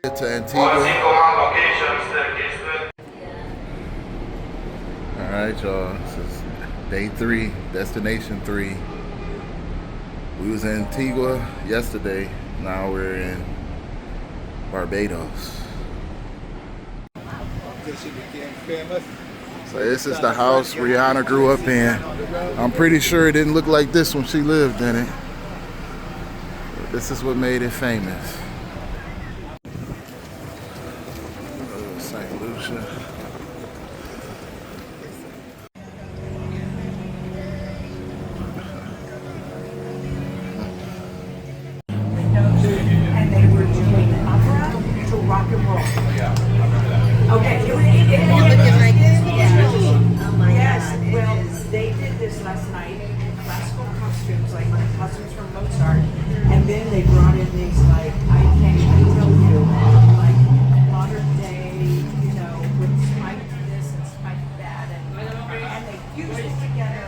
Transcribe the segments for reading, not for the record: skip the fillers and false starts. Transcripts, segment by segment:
To Antigua. Alright, y'all. This is day 3, destination 3. We was in Antigua yesterday. Now we're in Barbados. So this is the house Rihanna grew up in. I'm pretty sure it didn't look like this when she lived in it. But this is what made it famous. St. Lucia. And they were doing opera to rock and roll. Okay, yes, well, they did this last night in classical costumes, like costumes from Mozart, and then they brought in these, like, I can't even tell you, like modern day, you know, with spiked this and spiked that, and they fused it together.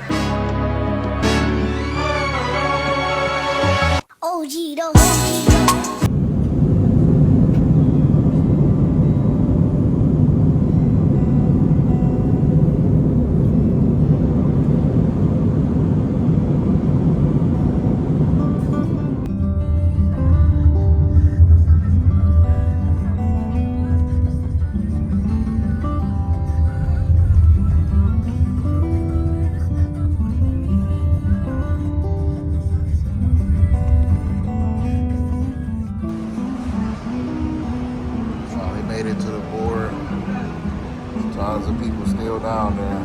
Made it to the board. Tons of people still down there.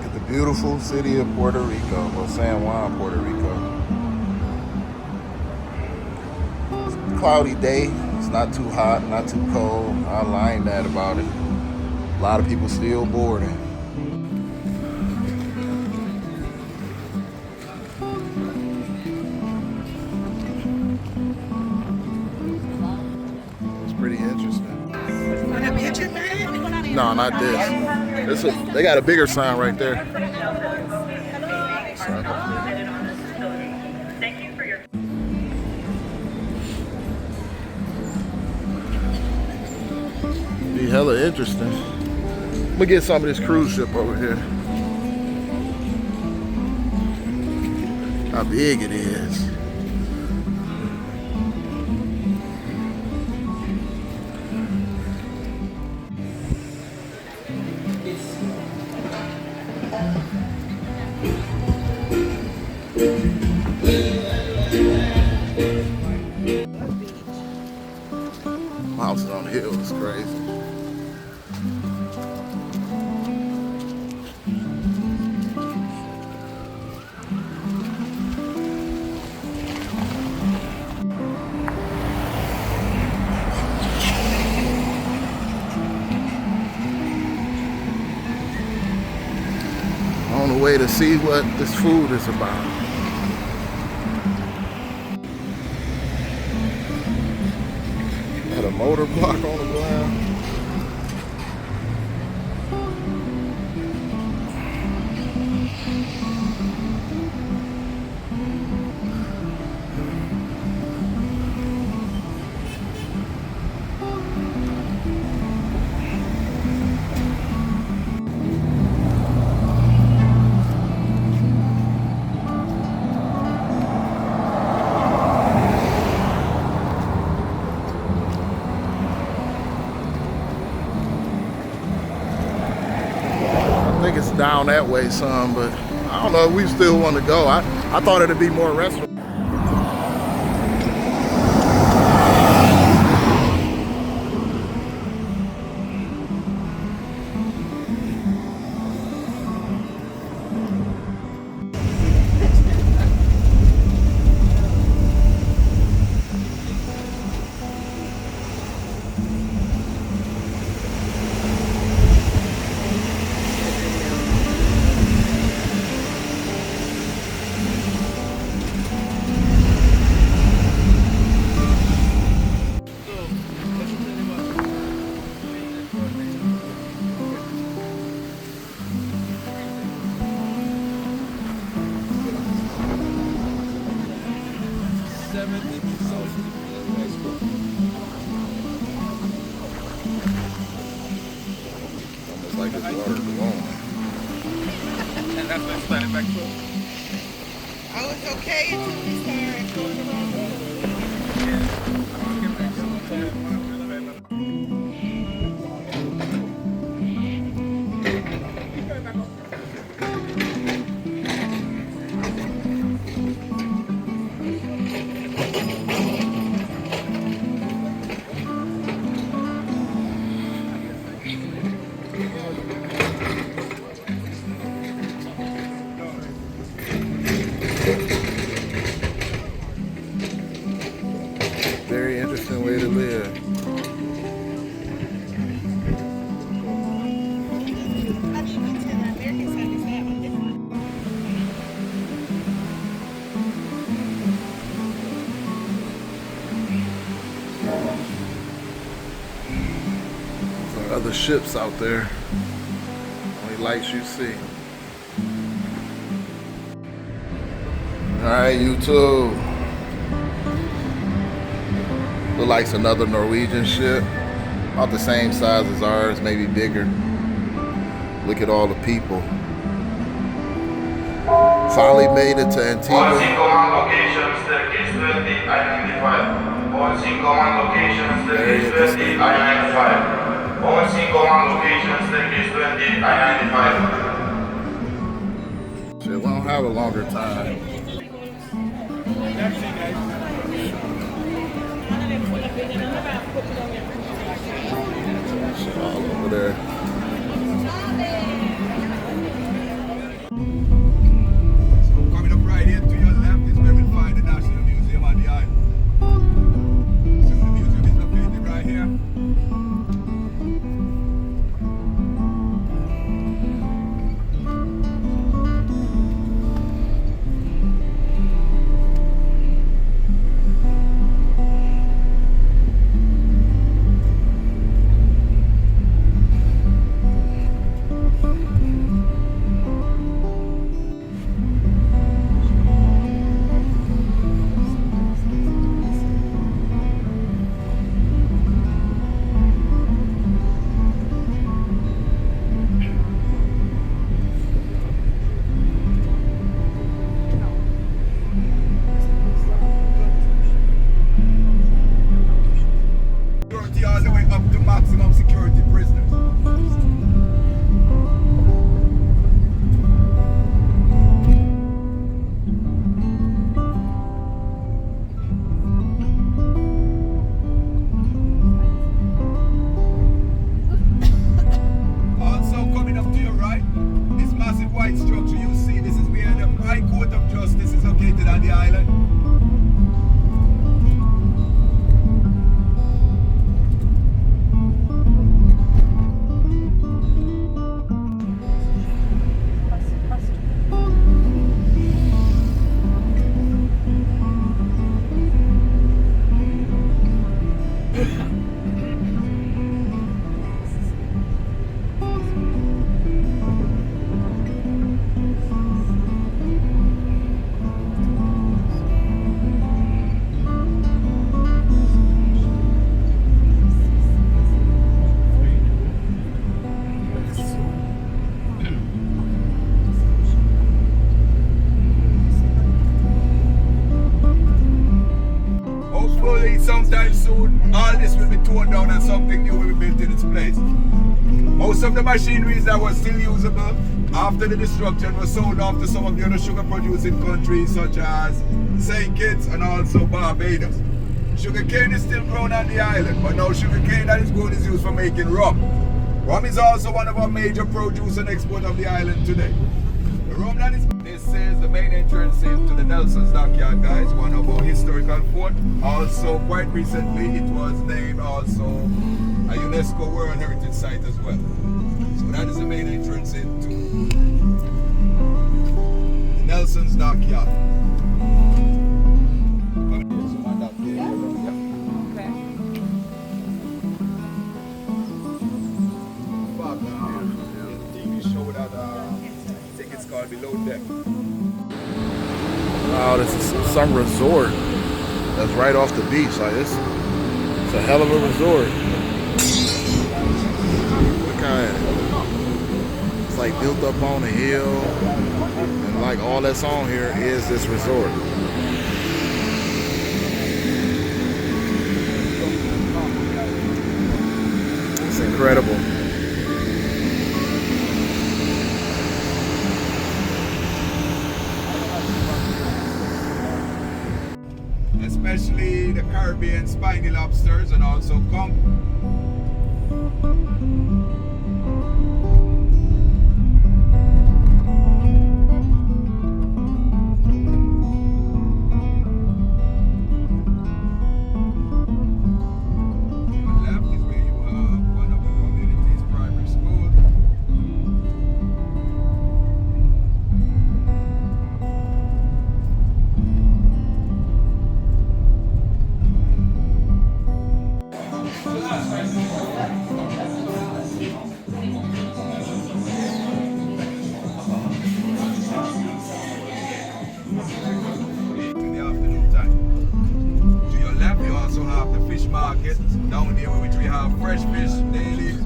At the beautiful city of Puerto Rico, or San Juan, Puerto Rico. It's a cloudy day. It's not too hot, not too cold. I like that about it. A lot of people still boarding. Pretty interesting. No, not this. They got a bigger sign right there. Be hella interesting. I'm gonna get some of this cruise ship over here. How big it is. Houses on the hill is crazy. On the way to see what this food is about. Got a motor block on the ground. I think it's down that way some, but I don't know if we still want to go. I thought it'd be more restaurants. water blowing. And that's when it started back to. I was okay until we started going the wrong way. Very interesting way to live. How do you get to the American side? Is that one different? There's other ships out there. Only lights you see. Alright, YouTube. Look like it's another Norwegian ship. About the same size as ours, maybe bigger. Look at all the people. Finally made it to Antigua. All command locations, staircase 20, I-95. All command locations, staircase 20, I-95. All command locations, staircase 20, I-95. Shit, we don't have a longer time. Shit all over there. So coming up right here to your left is where we'll find the National Museum on the island. So the museum is located right here. Security all the way up to maximum security prisoners. Also coming up to your right, this massive white structure you see, this is where the High Court of Justice is located on the island. Hopefully sometime soon all this will be torn down and something new will be built in its place. Most of the machineries that were still usable after the destruction were sold off to some of the other sugar producing countries such as St. Kitts and also Barbados. Sugar cane is still grown on the island, but now sugar cane that is grown is used for making rum. Rum is also one of our major produce and export of the island today. The rum that is... This is the main entrance into the Nelson's Dockyard, guys, one of our historical fort. Also, quite recently, it was named also a UNESCO World Heritage Site as well. So that is the main entrance into the Nelson's Dockyard. Below deck. Wow, this is some resort that's right off the beach. Like it's a hell of a resort. Look at it. like built up on a hill, and like all that's on here is this resort. It's incredible. Especially the Caribbean spiny lobsters and also conch. In the afternoon time. To your left, you also have the fish market down there, which we have fresh fish daily.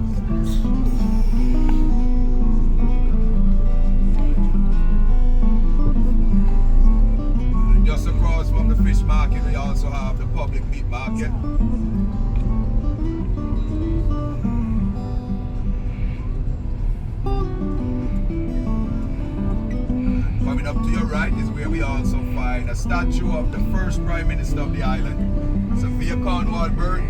And just across from the fish market, we also have the public meat market. Coming up to your right is where we also find a statue of the first Prime Minister of the island, Sophia Cornwall Byrd.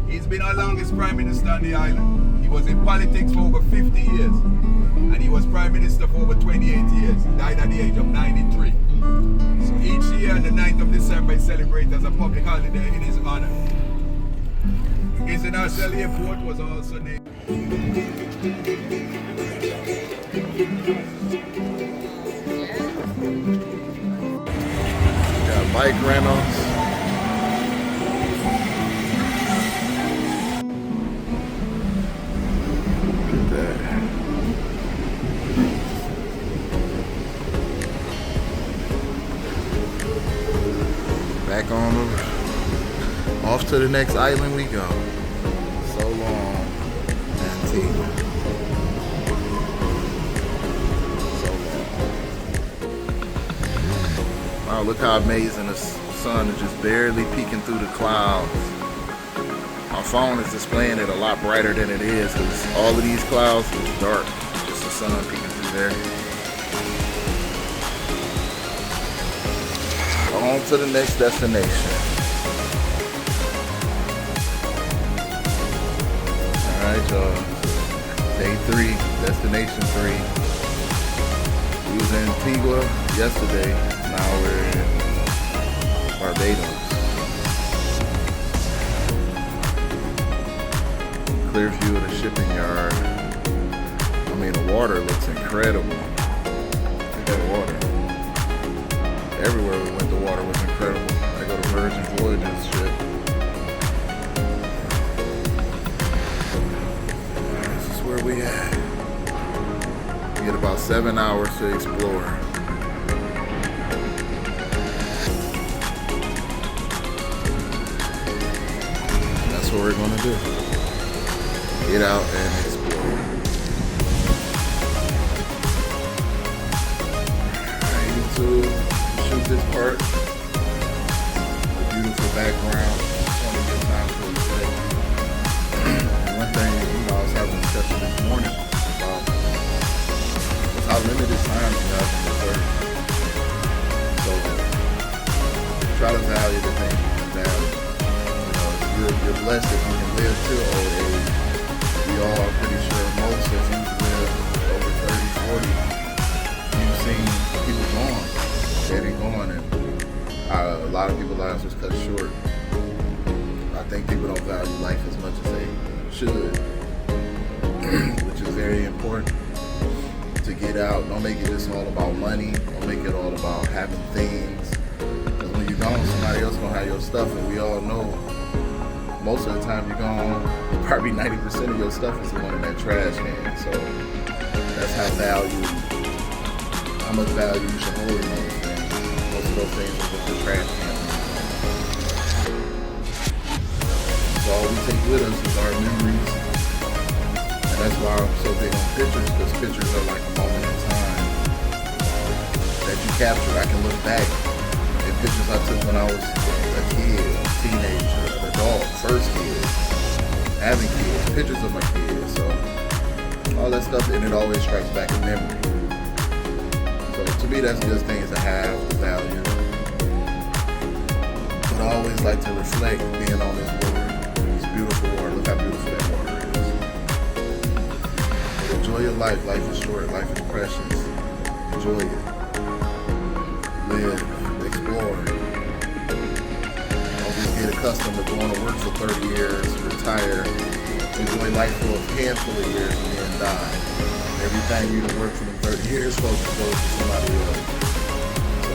He's been our longest Prime Minister on the island. He was in politics for over 50 years, and he was Prime Minister for over 28 years. He died at the age of 93. So each year on the 9th of December is celebrated as a public holiday in his honor. His international airport was also named. Got bike rentals. Look at that. Back on the, off to the next island we go. So long, Antigua. Wow, look how amazing the sun is just barely peeking through the clouds. My phone is displaying it a lot brighter than it is because all of these clouds is dark. Just the sun peeking through there. On to the next destination. Alright, y'all. Day 3, destination 3. We was in Antigua yesterday. Now we're in Barbados. Clear view of the shipping yard. I mean, the water looks incredible. Look at that water. Everywhere we went, the water was incredible. I go to Virgin Voyages ship. This is where we at. We get about 7 hours to explore. That's what we're gonna do. Get out and explore. Alright, YouTube. Shoot this part. A beautiful background. Just want to get time to play. And one thing, I was having a discussion this morning about how limited time you have in this earth. So try to value the things you can value. You're blessed if you can live to old age. We all are pretty sure most of you live over 30, 40. You've seen people gone. They been going, and a lot of people's lives was cut short. I think people don't value life as much as they should, which is very important. To get out, don't make it just all about money. Don't make it all about having things. Because when you're gone, somebody else gonna have your stuff, and we all know most of the time you're gone, probably 90% of your stuff is the one in that trash can. So that's how much value you should hold in those things. Most of those things are just the trash can. So all we take with us is our memories And that's why I'm so big on pictures, because pictures are like a moment in time that you capture. I can look back at pictures I took when I was a kid, teenager, an adult, first kid, having kids, pictures of my kids. So all that stuff, and it always strikes back in memory. So to me, that's good things to have, the value. But I always like to reflect being on this water, this beautiful water. Look how beautiful that water is. Enjoy your life. Life is short. Life is precious. Enjoy it. Live. Explore. Don't just get accustomed to going to work for 30 years, retire, enjoy life for a handful of years, and then die. Everything you work for them 30 years supposed to go to somebody else. So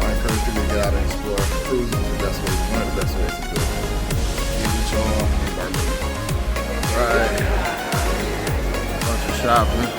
I encourage people to get out and explore. Cruising is the best way, one of the best ways to do it. Get with y'all in Barbados. Right. Bunch of shopping.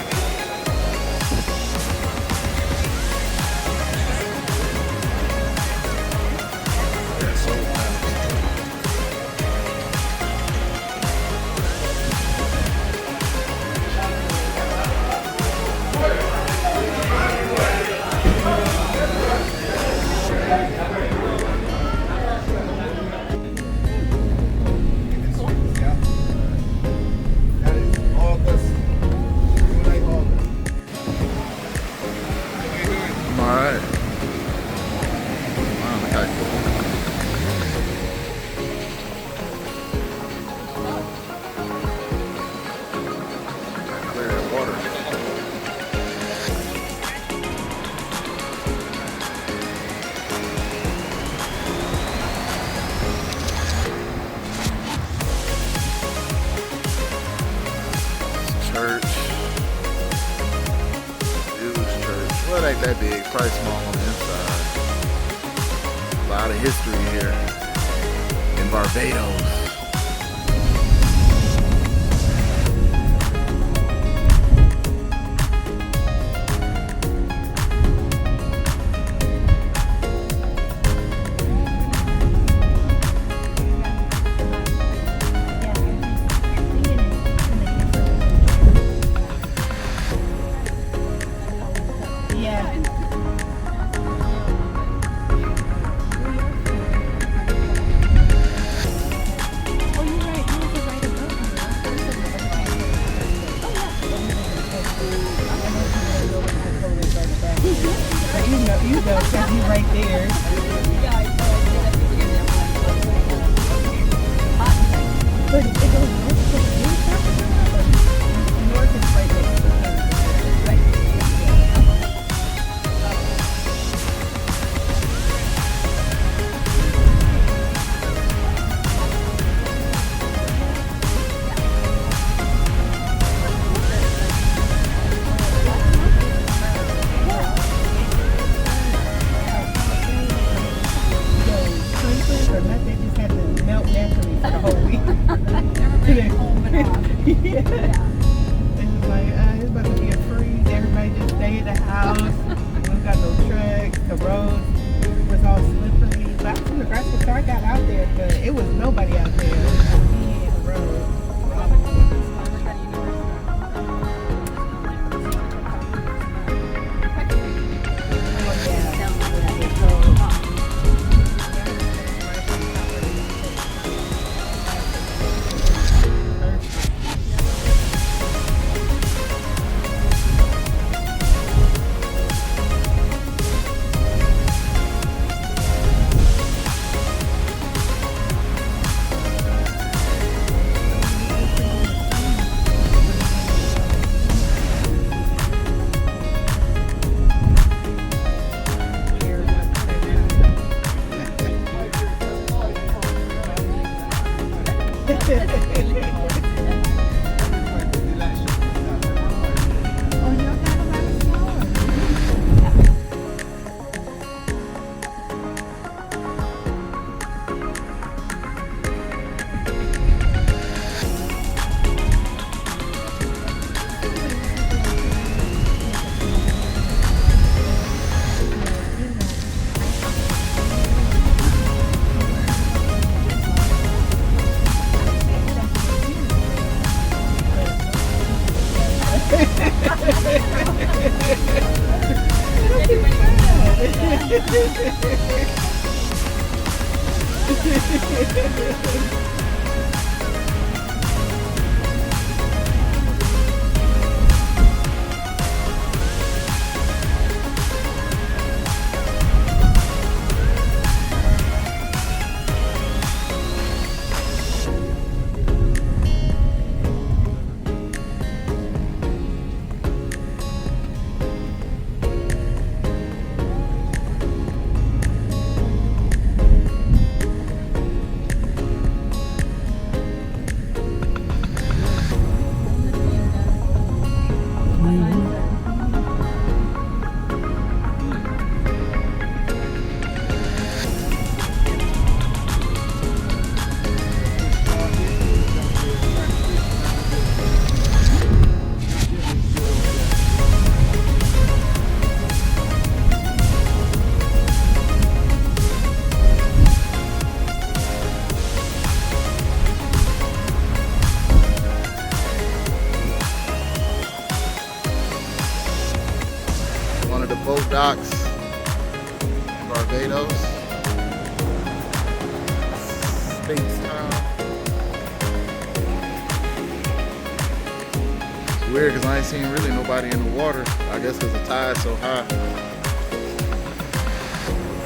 Well, it ain't that big, probably small on the inside. A lot of history here in Barbados. You go, because he's right there. But it goes north to the north is right next to the right. One of the boat docks, Barbados. Spacestown. It's weird because I ain't seen really nobody in the water. I guess because the tide's so high.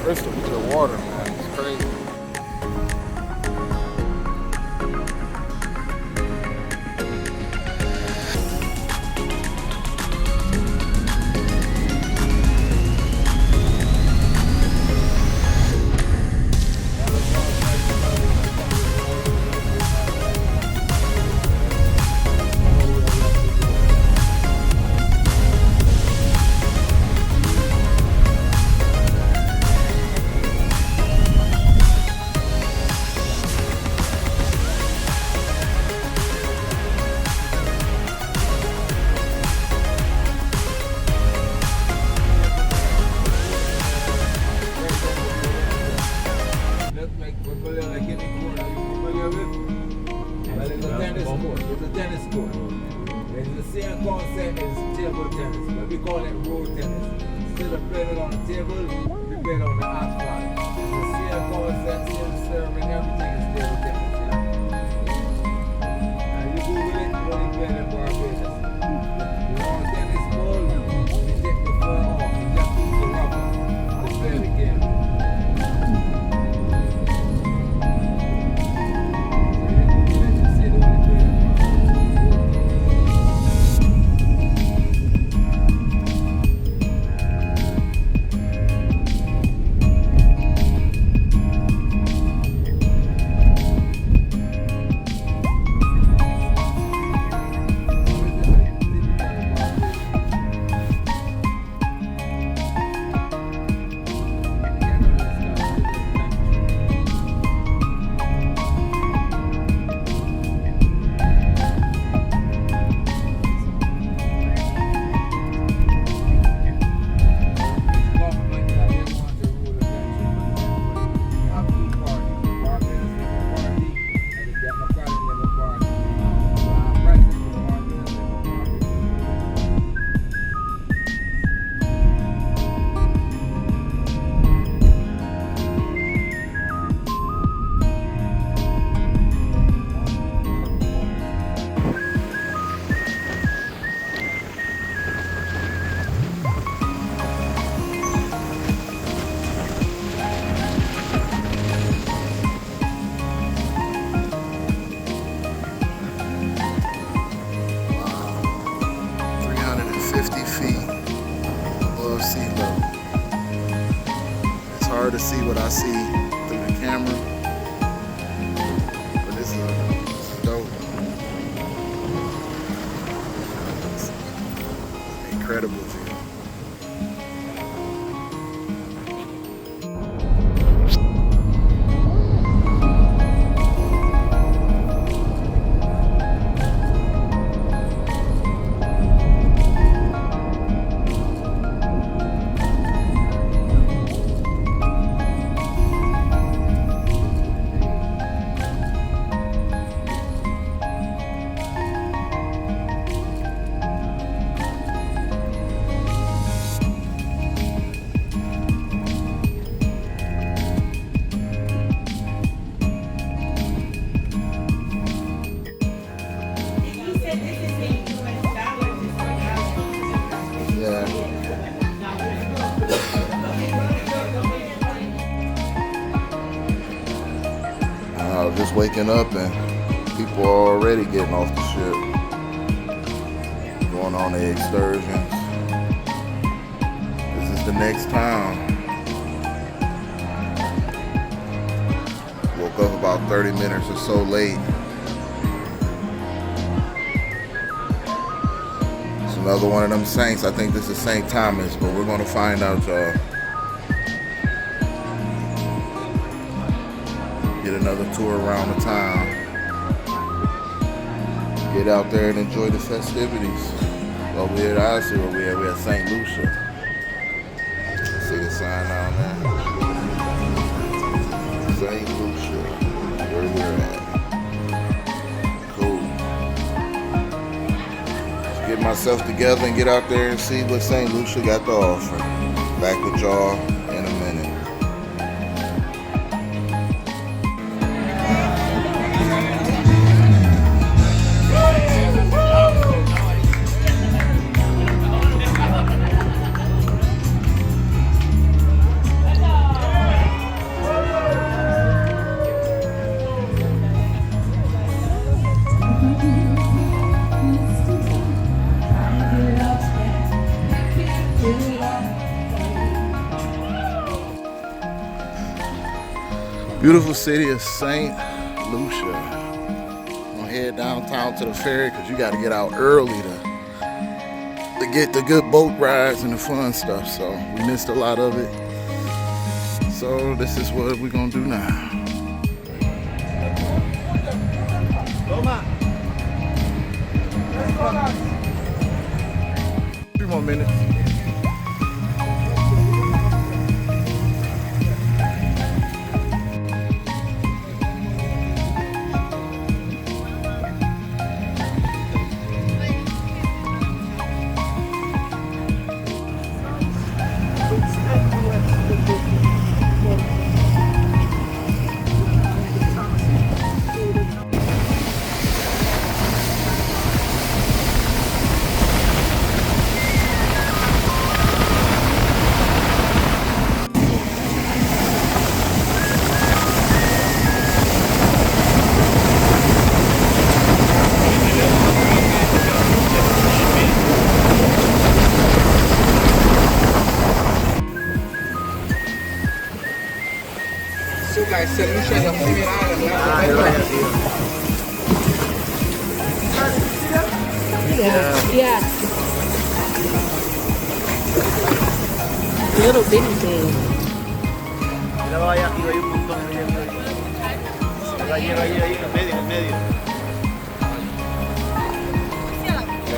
Crystal clear water, man. It's crazy. Same concept as table tennis, but we call it road tennis. Instead of playing it on the table, we play it on the asphalt. It's the same concept, same serving, everything is table tennis. Yeah? And you Google it, you only play it in Barbados. The long tennis ball, you take the fur off, you just use the rubber to play the game. Hard to see what I see through the camera, but this is dope. It's incredible view. just waking up and people are already getting off the ship, going on their excursions. This is the next town. Woke up about 30 minutes or so late. It's another one of them saints. I think this is St. Thomas, but we're gonna find out, y'all. Get another tour around the town. Get out there and enjoy the festivities. Over here, I see where we're at St. Lucia. See the sign down there? St. Lucia, where we're at. Cool. Let's get myself together and get out there and see what St. Lucia got to offer. Back with y'all in a minute. Beautiful city of St. Lucia. I'm gonna head downtown to the ferry because you got to get out early to get the good boat rides and the fun stuff. So we missed a lot of it. So this is what we're gonna do now. 3 more minutes. Yeah. Little bitty thing. Ahí hay un montón de ahí, en medio.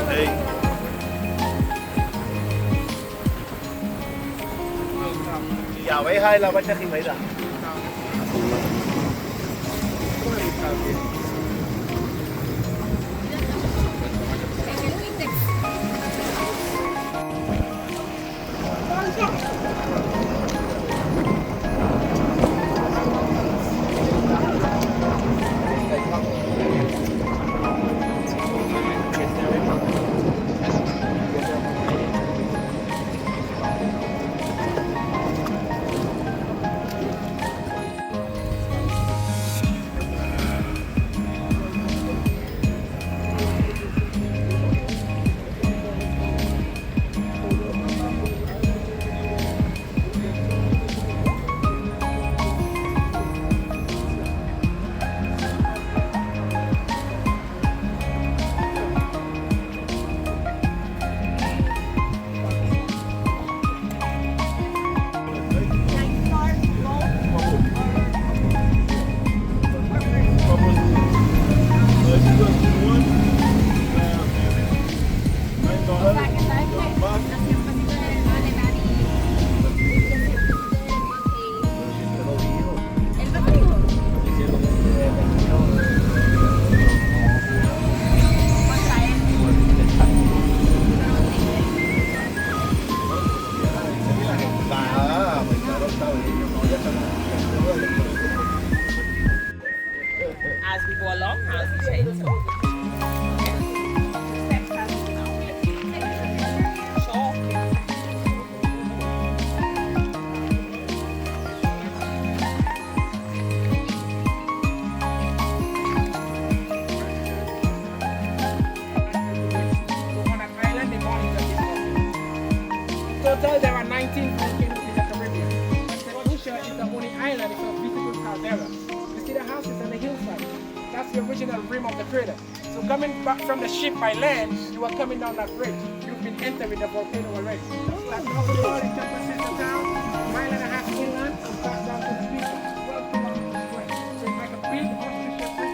Hey. Y abeja en la parte de arriba, mira. As we go along, as we change. Sure. original rim of the crater. So coming back from the ship by land, you are coming down that bridge. You've been entering the volcano already. That's how the body campuses the town, mile and a half inland, and back down to the beach, 12 kilometers away. So it's like a big hospital bridge.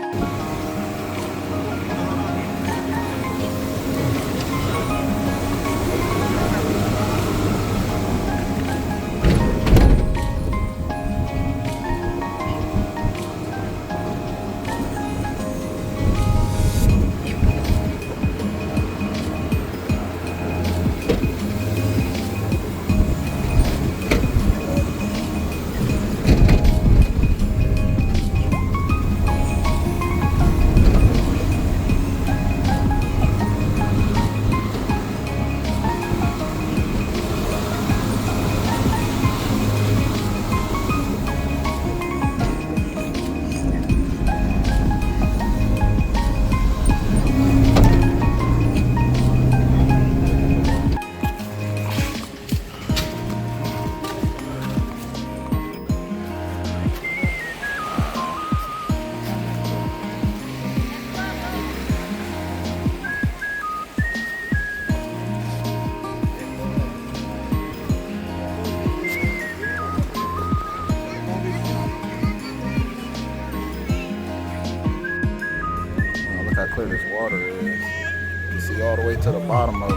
Oh, look how clear this water is. You can see all the way to the bottom of it.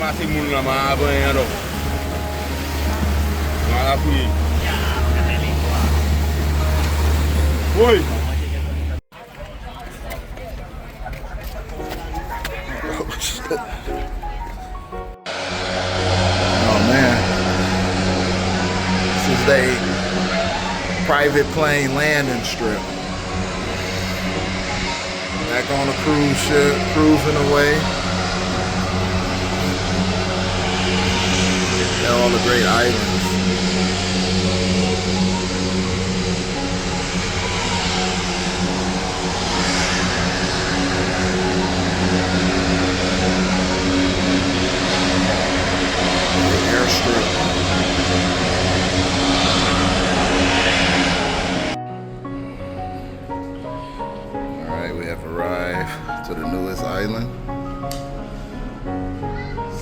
Masih mula mah apa yang ada? Malah punya. Woi. Oh man, this is a private plane landing strip. Back on a cruise ship, cruising away. Got all the great islands. Airstrip. All right, we have arrived to the newest island,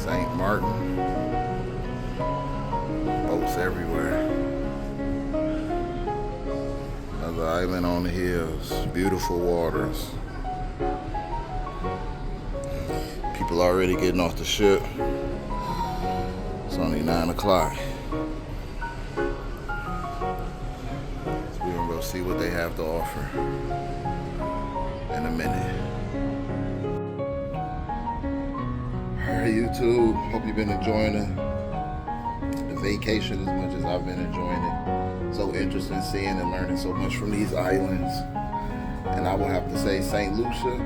St. Martin. Boats everywhere. Another island on the hills, beautiful waters. People already getting off the ship. It's only 9 o'clock. So we're gonna go see what they have to offer in a minute. Alright, YouTube, hope you've been enjoying the vacation as much as I've been enjoying it. So interesting seeing and learning so much from these islands. And I will have to say St. Lucia,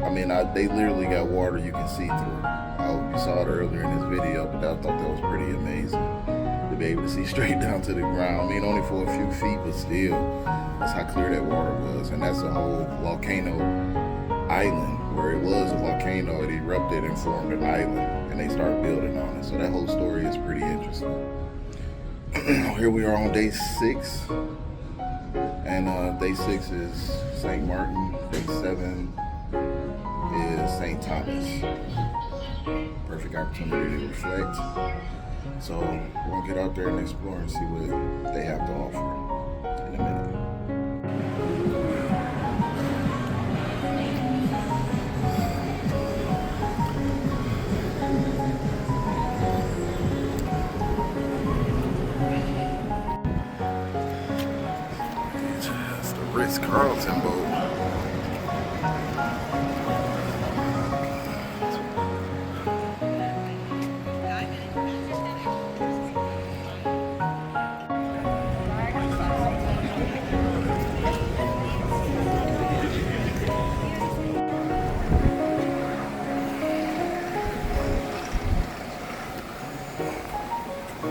I mean, they literally got water you can see through. I hope you saw it earlier in this video, but I thought that was pretty amazing to be able to see straight down to the ground. I mean, only for a few feet, but still, that's how clear that water was. And that's a whole volcano island where it was a volcano. It erupted and formed an island, and they started building on it. So that whole story is pretty interesting. Here we are on day 6, and day 6 is St. Martin. Day 7 is St. Thomas. Perfect opportunity to reflect. So we're gonna get out there and explore and see what they have to offer in a minute. It's the Ritz-Carlton boat. We're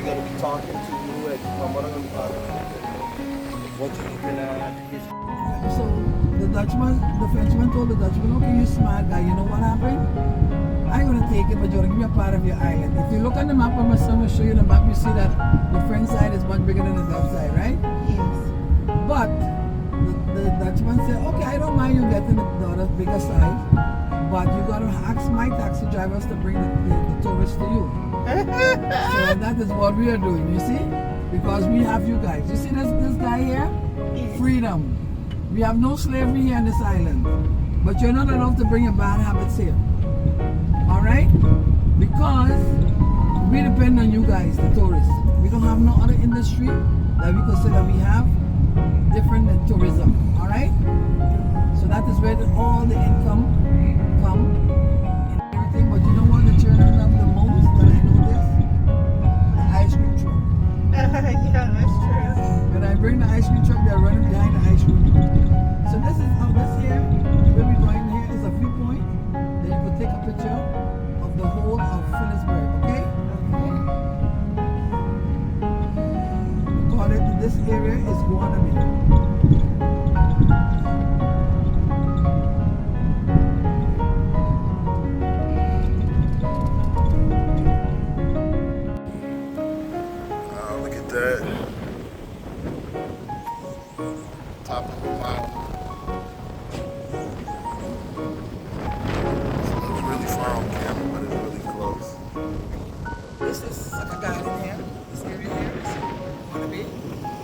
gonna be talking to you and what I'm gonna talk what you can So the Frenchman told the Dutchman, okay, you smart guy, you know what happened? I'm gonna take it, but you're gonna give me a part of your island. If you look on the map, my son will show you the map, you see that the French side is much bigger than the Dutch side, right? Yes. But the Dutchman said, okay, I don't mind you getting the bigger side, but you gotta ask my taxi drivers to bring the tourists to you. So that is what we are doing, you see? Because we have you guys. You see this guy here? Freedom. We have no slavery here on this island. But you're not allowed to bring your bad habits here. Alright? Because we depend on you guys, the tourists. We don't have no other industry that we consider we have different than tourism. Alright? So that is where all the income come and everything. But you know what the children love the most that I noticed? The ice cream truck. Yeah, that's true. When I bring the ice cream truck, they're running behind the ice cream. So this is how this here, where we're going here, is a viewpoint that you could take a picture of the whole of Phillipsburg, okay? According to this area is Guanabee. Look at that. Top of the mountain. It looks really far on camera, but it's really close. This is like a garden here. This area here is Guanabee.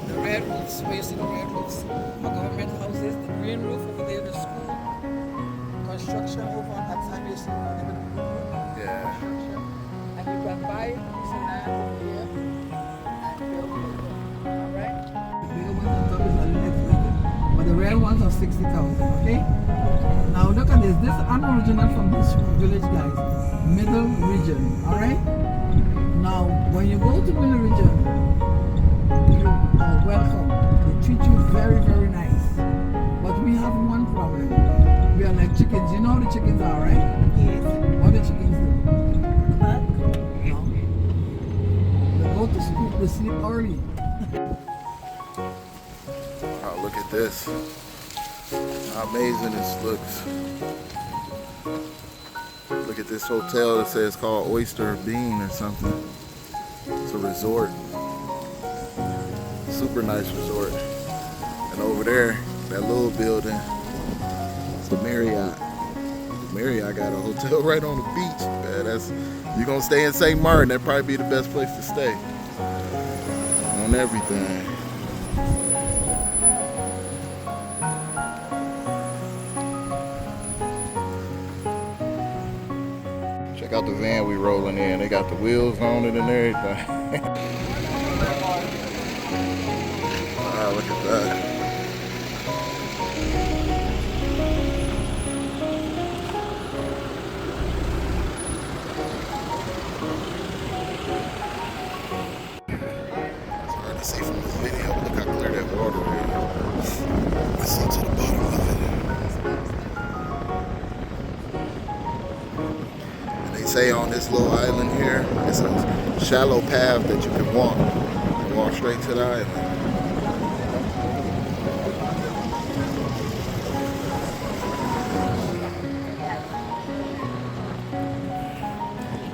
The red roofs, where you see the red roofs, are government houses. The green roof over there, the school. Construction over on that side, you see whatever the blue roof. Yeah. Construction. And you can buy some land over here and build over there. Alright? The bigger ones on top is a little expensive, but the red ones are 60,000, okay? Now look at this. This I'm original from this village, guys. Middle region, alright? Now when you go to middle region, you are welcome. They treat you very, very nice. But we have one problem. We are like chickens. You know how the chickens are, right? Yes. What do chickens do? But No. They go to sleep, they sleep early. Oh, look at this. How amazing this looks. Look at this hotel that says called Oyster Bean or something. It's a resort. Super nice resort. And over there, that little building, it's the Marriott. The Marriott got a hotel right on the beach. Man, you're gonna stay in St. Martin, that'd probably be the best place to stay. On everything. Check out the van we rolling in. They got the wheels on it and everything. Wow, look at that. It's hard to see from this video. Look how clear that water is. I see to the bottom of it. They say on this little island here, it's a shallow path that you can walk. You can walk straight to the island.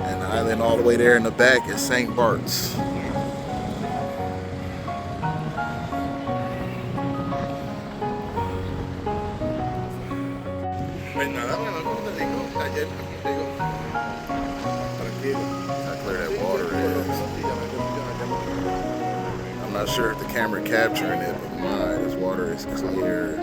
And the island all the way there in the back is St. Bart's. How clear that water is. I'm not sure if the camera capturing it, but my, this water is clear.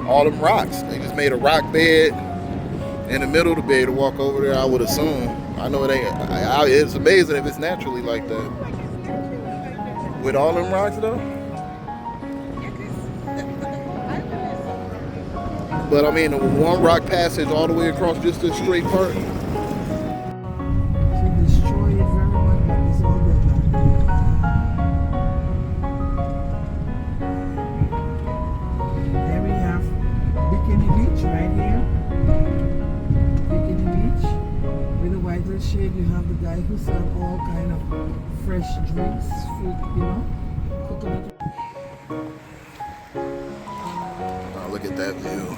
all them rocks. They just made a rock bed in the middle to be able to walk over there, I would assume. I know it ain't, it's amazing if it's naturally like that. With all them rocks though? But I mean, one rock passage all the way across just this straight part. She destroyed it very much, but it's all good now. There we have Bikini Beach right here. Bikini Beach. With the white little shade, you have the guy who sells all kind of fresh drinks, fruit, you know, coconut. Oh, look at that view.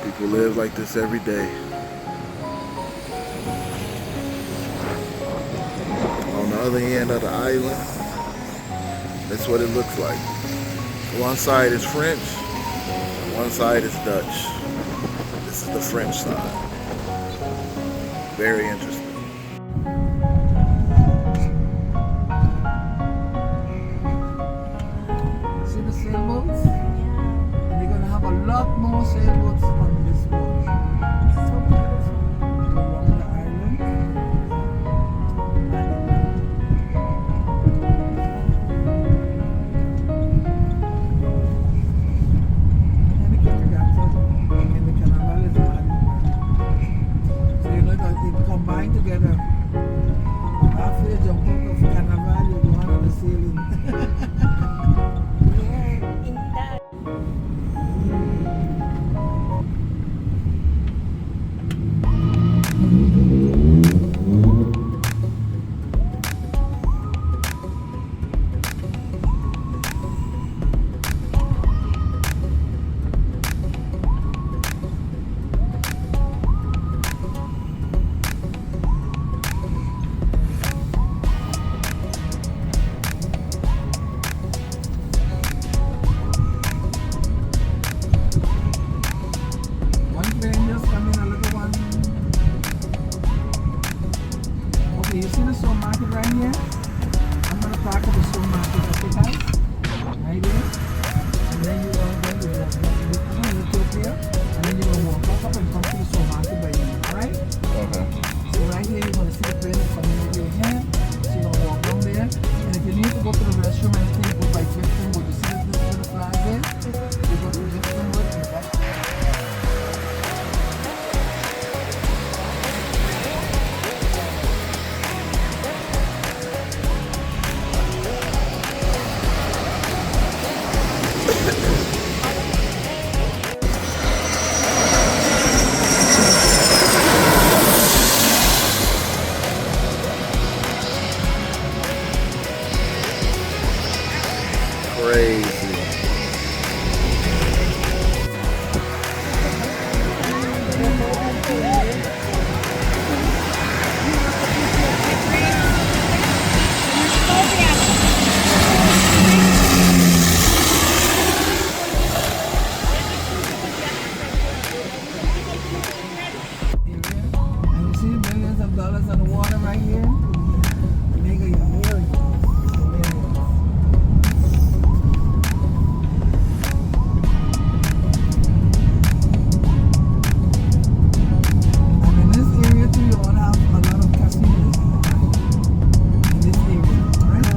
People live like this every day. On the other end of the island, that's what it looks like. One side is French, one side is Dutch. This is the French side. Very interesting. See the sailboats? And they're gonna have a lot more sailboats on this boat. So beautiful. Around the island. And the Caprigato and the Carnival is one. So you know that they combine together. After you jump out of Carnival, you go on the sailing. One plane just come in, a little one. Okay, you see the supermarket right here? I'm gonna park at the supermarket, okay guys? Right here. And then you are going to walk down the here, and then you're gonna walk up and come to the supermarket by you, alright? Okay. So right here you're gonna see the plane coming over your hand. So you're gonna walk down there. And if you need to go to the restroom and anything, go by Clifton Wood. You see this little flag there? You go to Clifton Wood and back. Crazy. And you see millions of dollars on the water right here? Mega millions. And in this area too, you all have a lot of casinos. In this area, alright?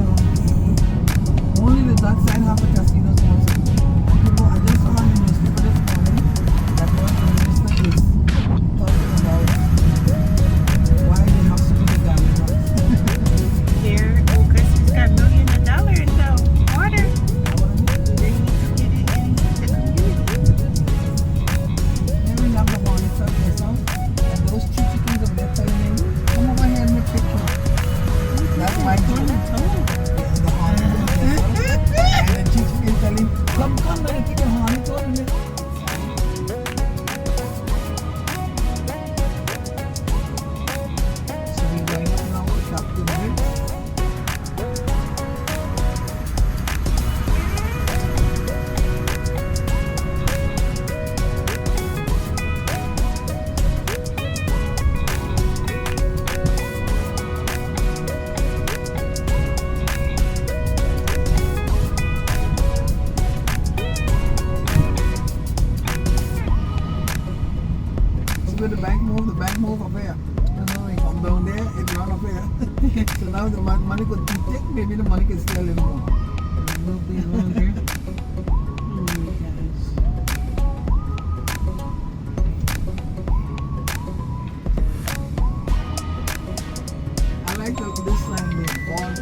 Only the Dutch side have the casinos also. And people, I just saw on the newspaper this morning that one of the minister is talking about why they have so many gambling. Here, Christmas got millions of dollars in the water. They need to get it in the community. Then we have the hornets up there, so, and those two chickens over there telling me, come over here and make picture. That's my chicken. The hornet over there, so, and the chicken is telling, come, let me take the hornet over there. So we're going up now to Captain Bridge. So now the money could take, maybe the money can stay a little more. We'll be longer. Oh my gosh. I like this sign, the ball.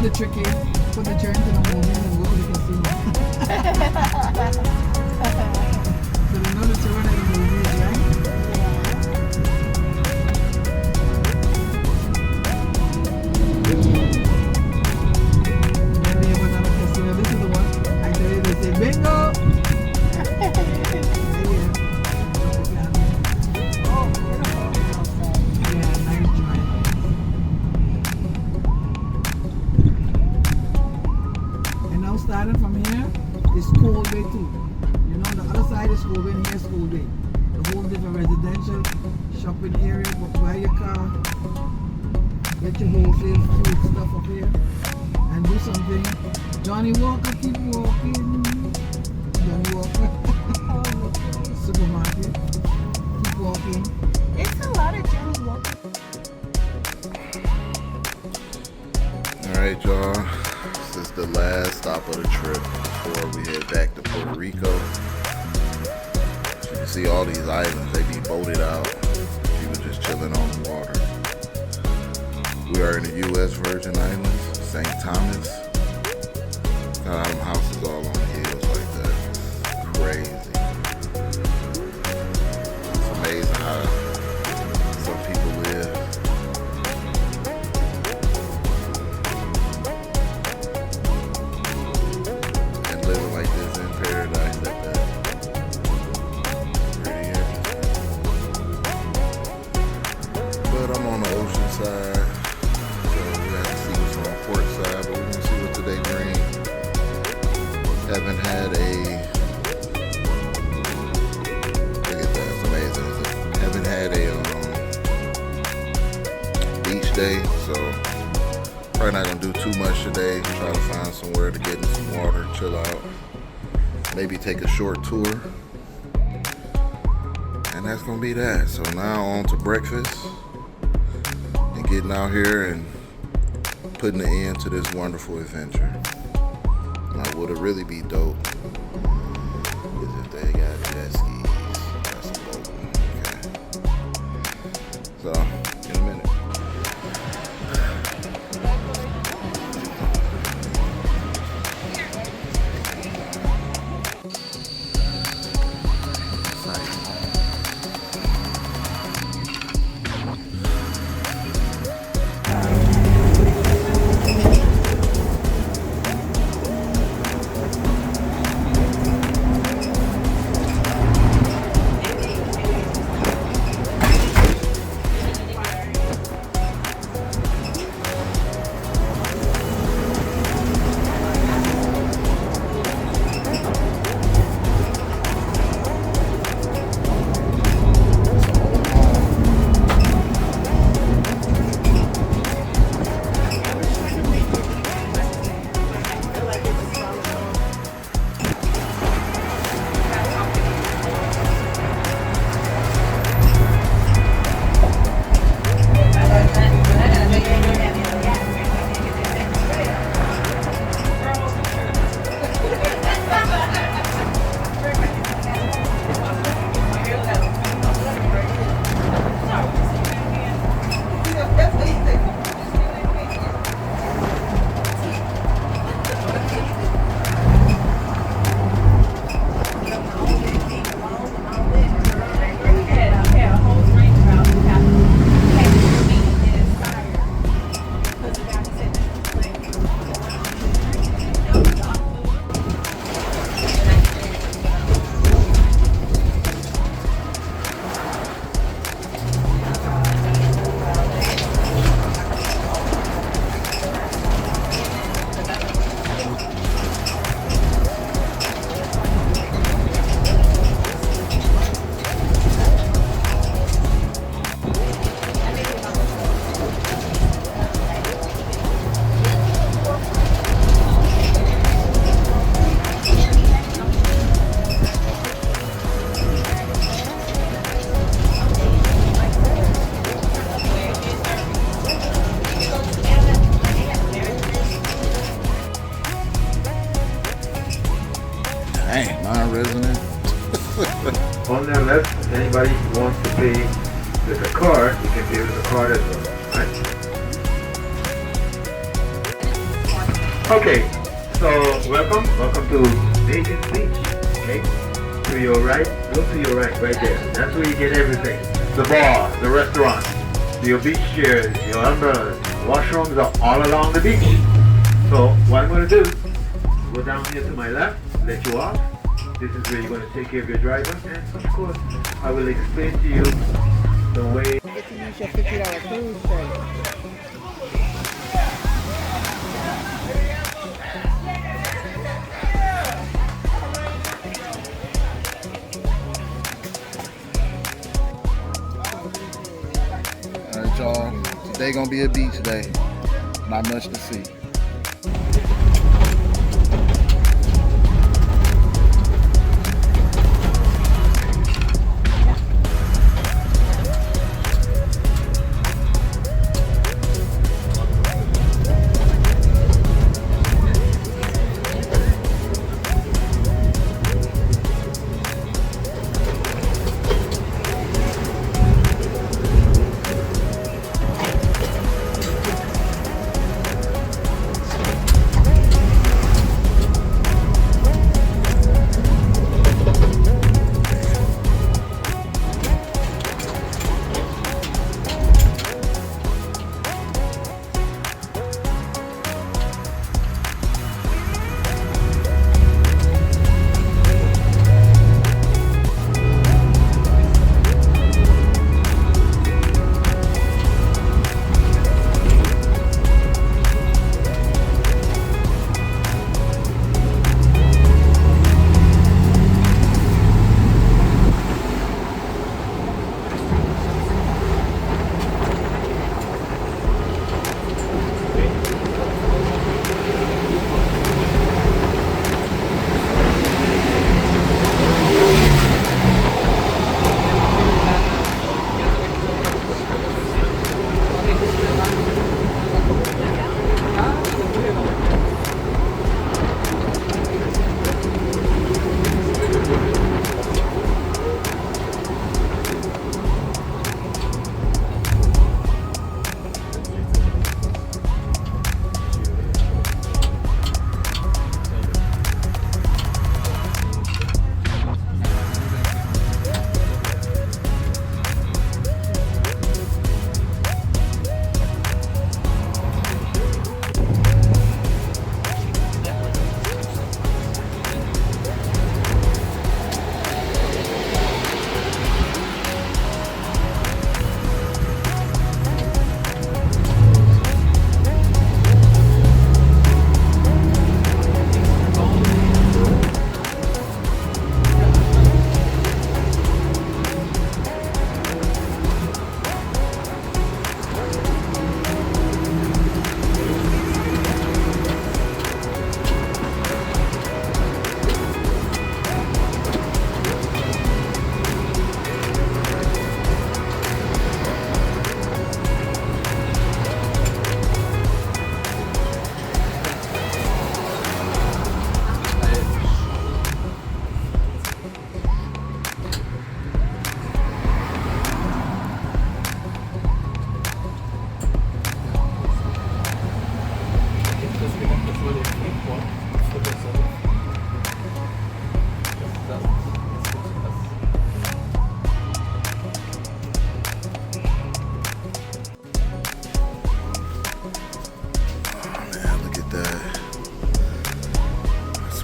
The trick is put the chair into the movie and go to the casino. So they know the children in the movies, right? And then they have another casino. This is the one. I tell you, they say bingo. Yeah, nice joint. Starting from here is School Bay too. You know, the other side is School Bay and here is School Bay. The whole different residential shopping area, buy your car, get your wholesale food stuff up here, and do something. Johnny Walker, keep walking. Johnny Walker. Supermarket. Keep walking. It's a lot of Johnny Walker. Alright, y'all. This is the last stop of the trip before we head back to Puerto Rico. As you can see all these islands, they be boated out. People just chilling on the water. We are in the U.S. Virgin Islands, St. Thomas. Got them houses all on the hills like that. It's crazy. It's amazing how some people live. Living like this in paradise like that. Pretty interesting. But I'm on the ocean side, so we have to see what's on the port side, but we're gonna see what today brings. Haven't had a, look at that, it's amazing. Haven't had a beach day, so probably not gonna do too much today. Try to find somewhere to get in some water, chill out, maybe take a short tour, and that's gonna be that. So now on to breakfast and getting out here and putting an end to this wonderful adventure. Now, what'll really be dope is if they got jet skis. That's a boat. Okay. So in a minute. unless anybody wants to pay with a card, you can pay with a card as well. Right? Okay, so welcome to Vegas Beach. Okay, to your right, look to your right there. That's where you get everything. The bar, the restaurant, your beach chairs, your umbrellas, washrooms are all along the beach. So what I'm going to do, go down here to my left, let you off. This is where you're going to take care of your driver, and of course I will explain to you the way. You get to use your $50 cruise credit. Alright, y'all. Today gonna be a beach day. Not much to see.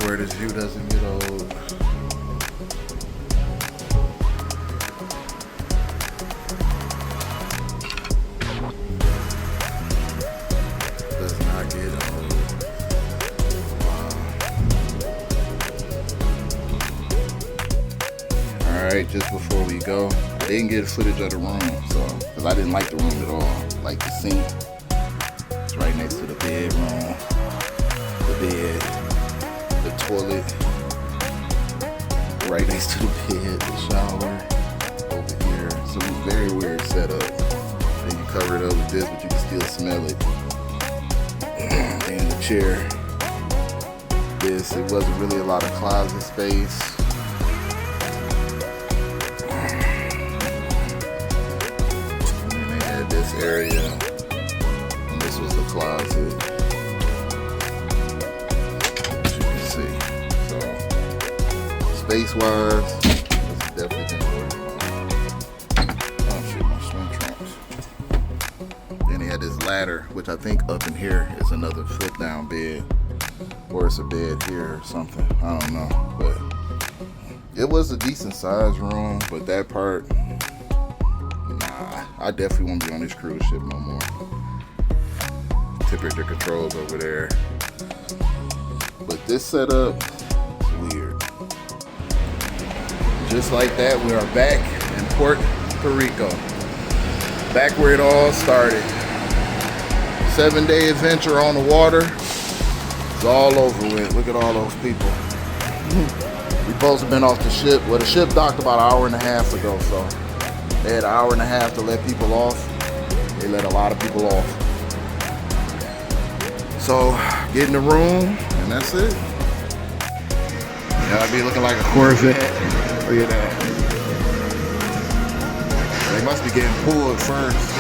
Where this view doesn't get old. Does not get old. Wow. Alright, just before we go, I didn't get footage of the room, because I didn't like the room at all. Like the sink, it's right next to the bedroom, the bed. The toilet right next to the bed, the shower over here. So it's a very weird setup. Then you cover it up with this, but you can still smell it. And the chair. It wasn't really a lot of closet space. area. And this was the closet. As you can see. So, space-wise, it's definitely been worth it. Oh shit, my swim trunks. Then he had this ladder, which I think up in here is another flip-down bed. Or it's a bed here or something. I don't know. But it was a decent sized room, but that part, nah, I definitely won't be on this cruise ship no more. Temperature controls over there. But this setup is weird. Just like that, we are back in Puerto Rico. Back where it all started. 7-day adventure on the water. It's all over with. Look at all those people. We both have been off the ship. Well, the ship docked about an hour and a half ago, so they had an hour and a half to let people off. They let a lot of people off. So, get in the room, and that's it. Yeah, I'd be looking like a Corvette. Look at that. They must be getting pulled first.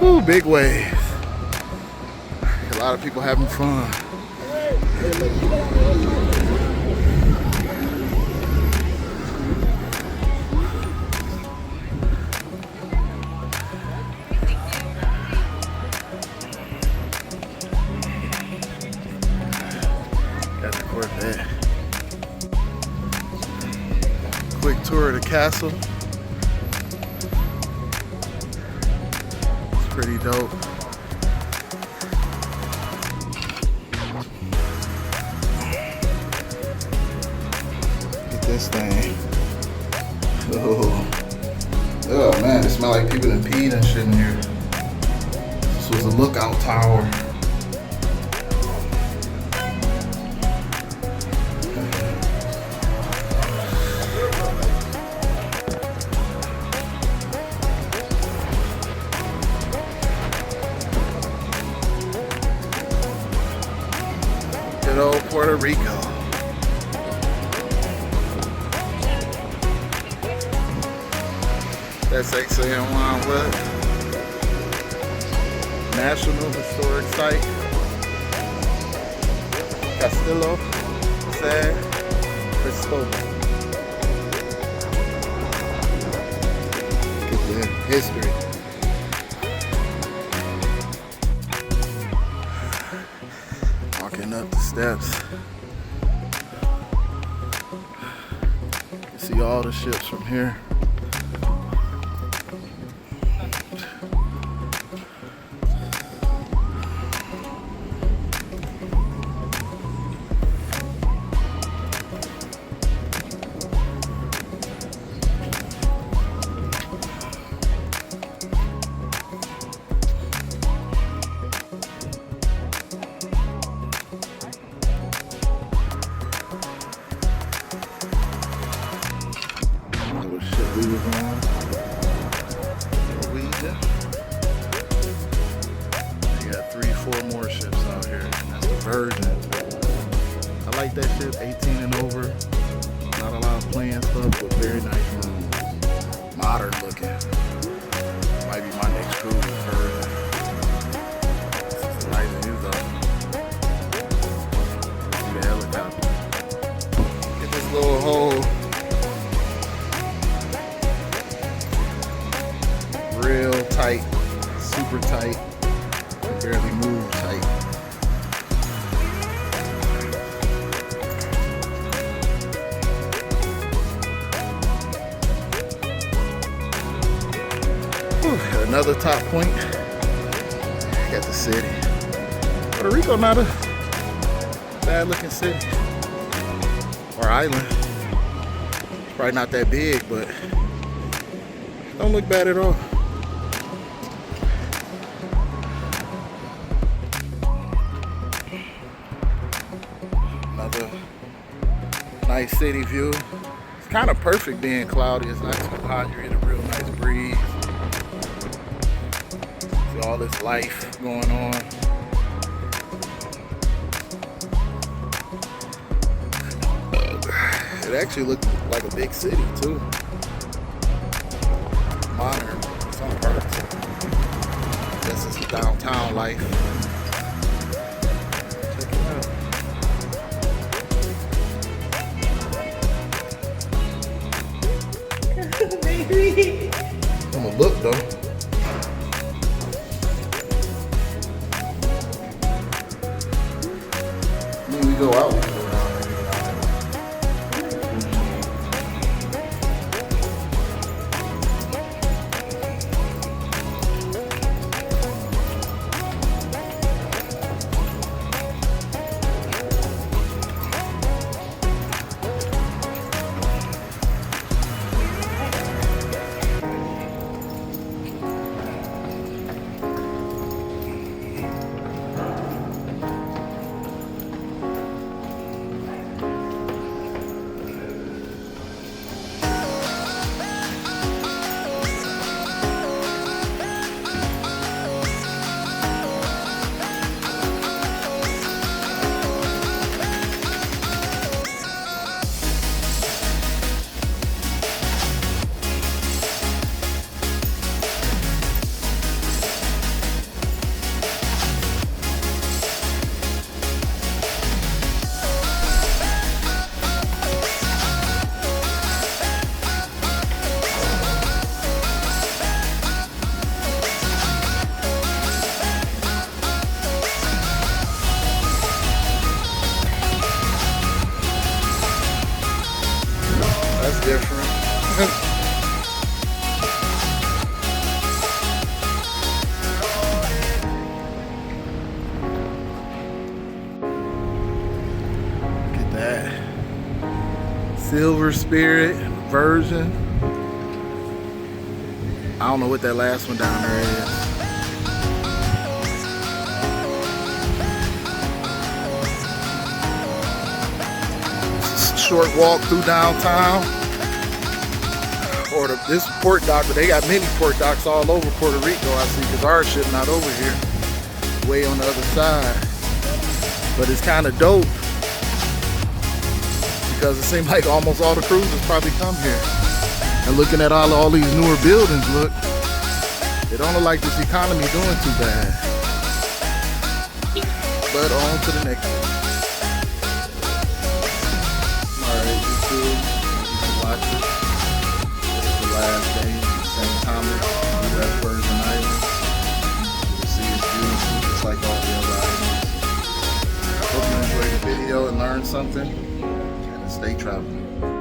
Ooh, big waves. A lot of people having fun. Got the Corvette. Quick tour of the castle. Pretty dope. Get this thing. Oh man, it smells like people done peed and shit in here. This was a lookout tower. Good old Puerto Rico. That's XAN1 what? National Historic Site. Castillo San Cristobal. Get the history. Going up the steps. You can see all the ships from here. What ship we was on? Norwegian. You got 3-4 more ships out here. That's the Virgin. I like that ship, 18 and over. Not a lot of playing stuff, but very nice rooms. Modern looking. Might be my next cruise, Virgin. It's a nice view though. See the helicopter. Get this little hole. Real tight, super tight, can barely move tight. Whew, another top point. Got the city. Puerto Rico, not a bad looking city or island. It's probably not that big, but don't look bad at all. Another nice city view. It's kind of perfect being cloudy. It's not too hot. You're getting a real nice breeze. See all this life going on. It actually looks like a big city too. Modern in some parts. This is the downtown life. Check it out. Baby. I'm gonna look though. When we go out, we go around maybe. That's different. Look at that. Silver Spirit, Virgin. I don't know what that last one down there is. Short walk through downtown, or this port dock, but they got many port docks all over Puerto Rico, I see, because our ship not over here, way on the other side. But it's kind of dope because it seems like almost all the cruises probably come here. And looking at all these newer buildings, look, it don't look like this economy doing too bad. But on to the next one. You can watch it. It's the last day, St. Thomas, U.S. Virgin Islands. You can see it's beautiful, just like all the other islands. Hope you learn something and stay traveling.